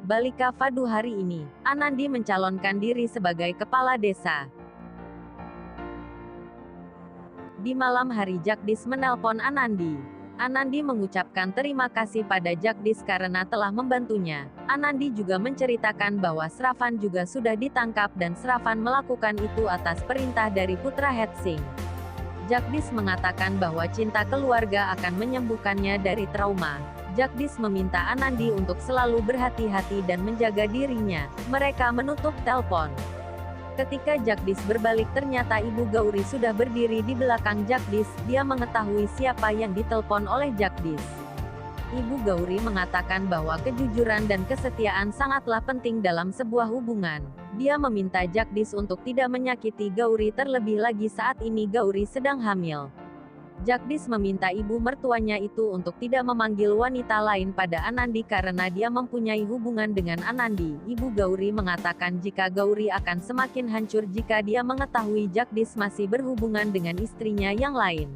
Balika Fadu hari ini, Anandi mencalonkan diri sebagai kepala desa. Di malam hari Jagdish menelpon Anandi. Anandi mengucapkan terima kasih pada Jagdish karena telah membantunya. Anandi juga menceritakan bahwa Sravan juga sudah ditangkap dan Sravan melakukan itu atas perintah dari putra Hetsing. Jagdish mengatakan bahwa cinta keluarga akan menyembuhkannya dari trauma. Jagdish meminta Anandi untuk selalu berhati-hati dan menjaga dirinya. Mereka menutup telepon. Ketika Jagdish berbalik ternyata Ibu Gauri sudah berdiri di belakang Jagdish. Dia mengetahui siapa yang ditelepon oleh Jagdish. Ibu Gauri mengatakan bahwa kejujuran dan kesetiaan sangatlah penting dalam sebuah hubungan. Dia meminta Jagdish untuk tidak menyakiti Gauri terlebih lagi saat ini Gauri sedang hamil. Jagdish meminta ibu mertuanya itu untuk tidak memanggil wanita lain pada Anandi karena dia mempunyai hubungan dengan Anandi. Ibu Gauri mengatakan jika Gauri akan semakin hancur jika dia mengetahui Jagdish masih berhubungan dengan istrinya yang lain.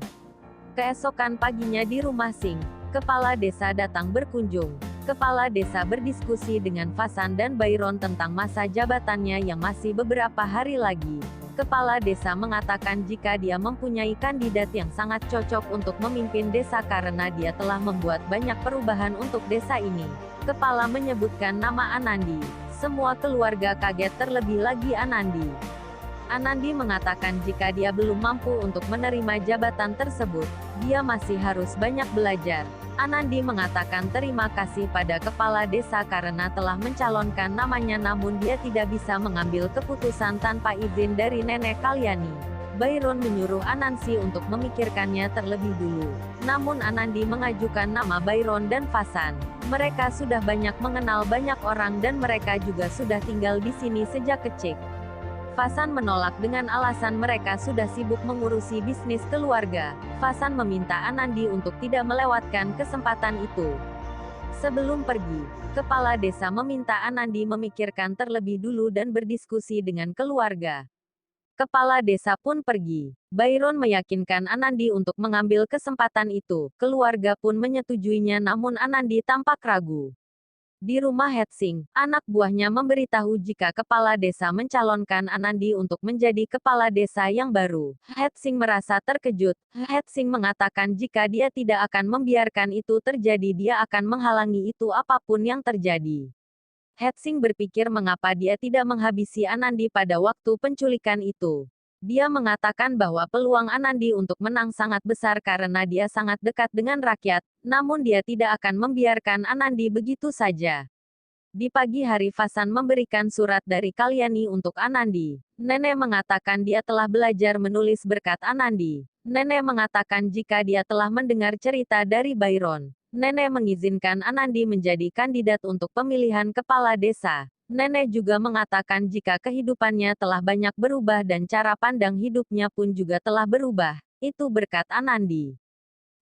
Keesokan paginya di rumah Singh, kepala desa datang berkunjung. Kepala desa berdiskusi dengan Fasan dan Byron tentang masa jabatannya yang masih beberapa hari lagi. Kepala desa mengatakan jika dia mempunyai kandidat yang sangat cocok untuk memimpin desa karena dia telah membuat banyak perubahan untuk desa ini. Kepala menyebutkan nama Anandi. Semua keluarga kaget terlebih lagi Anandi. Anandi mengatakan jika dia belum mampu untuk menerima jabatan tersebut, dia masih harus banyak belajar. Anandi mengatakan terima kasih pada kepala desa karena telah mencalonkan namanya namun dia tidak bisa mengambil keputusan tanpa izin dari nenek Kalyani. Byron menyuruh Anansi untuk memikirkannya terlebih dulu. Namun Anandi mengajukan nama Byron dan Fasan. Mereka sudah banyak mengenal banyak orang dan mereka juga sudah tinggal di sini sejak kecil. Fasan menolak dengan alasan mereka sudah sibuk mengurusi bisnis keluarga. Fasan meminta Anandi untuk tidak melewatkan kesempatan itu. Sebelum pergi, kepala desa meminta Anandi memikirkan terlebih dulu dan berdiskusi dengan keluarga. Kepala desa pun pergi. Byron meyakinkan Anandi untuk mengambil kesempatan itu. Keluarga pun menyetujuinya namun Anandi tampak ragu. Di rumah Hetsing, anak buahnya memberitahu jika kepala desa mencalonkan Anandi untuk menjadi kepala desa yang baru. Hetsing merasa terkejut. Hetsing mengatakan jika dia tidak akan membiarkan itu terjadi dia akan menghalangi itu apapun yang terjadi. Hetsing berpikir mengapa dia tidak menghabisi Anandi pada waktu penculikan itu. Dia mengatakan bahwa peluang Anandi untuk menang sangat besar karena dia sangat dekat dengan rakyat, namun dia tidak akan membiarkan Anandi begitu saja. Di pagi hari Fasan memberikan surat dari Kalyani untuk Anandi. Nenek mengatakan dia telah belajar menulis berkat Anandi. Nenek mengatakan jika dia telah mendengar cerita dari Byron. Nenek mengizinkan Anandi menjadi kandidat untuk pemilihan kepala desa. Nenek juga mengatakan jika kehidupannya telah banyak berubah dan cara pandang hidupnya pun juga telah berubah. Itu berkat Anandi.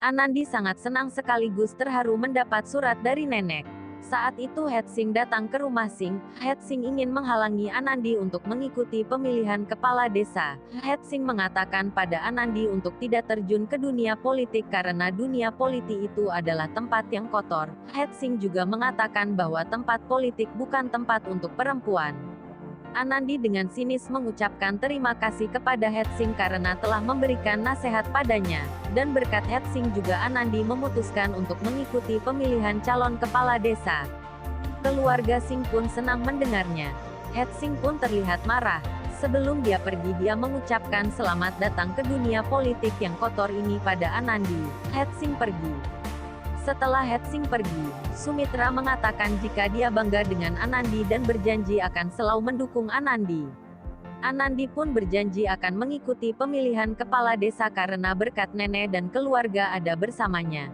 Anandi sangat senang sekaligus terharu mendapat surat dari nenek. Saat itu Hetsing datang ke rumah Singh. Hetsing ingin menghalangi Anandi untuk mengikuti pemilihan kepala desa. Hetsing mengatakan pada Anandi untuk tidak terjun ke dunia politik karena dunia politik itu adalah tempat yang kotor. Hetsing juga mengatakan bahwa tempat politik bukan tempat untuk perempuan. Anandi dengan sinis mengucapkan terima kasih kepada Hetsing karena telah memberikan nasihat padanya. Dan berkat Hetsing juga Anandi memutuskan untuk mengikuti pemilihan calon kepala desa. Keluarga Singh pun senang mendengarnya. Hetsing pun terlihat marah. Sebelum dia pergi dia mengucapkan selamat datang ke dunia politik yang kotor ini pada Anandi. Hetsing pergi. Setelah Hetsing pergi, Sumitra mengatakan jika dia bangga dengan Anandi dan berjanji akan selalu mendukung Anandi. Anandi pun berjanji akan mengikuti pemilihan kepala desa karena berkat nenek dan keluarga ada bersamanya.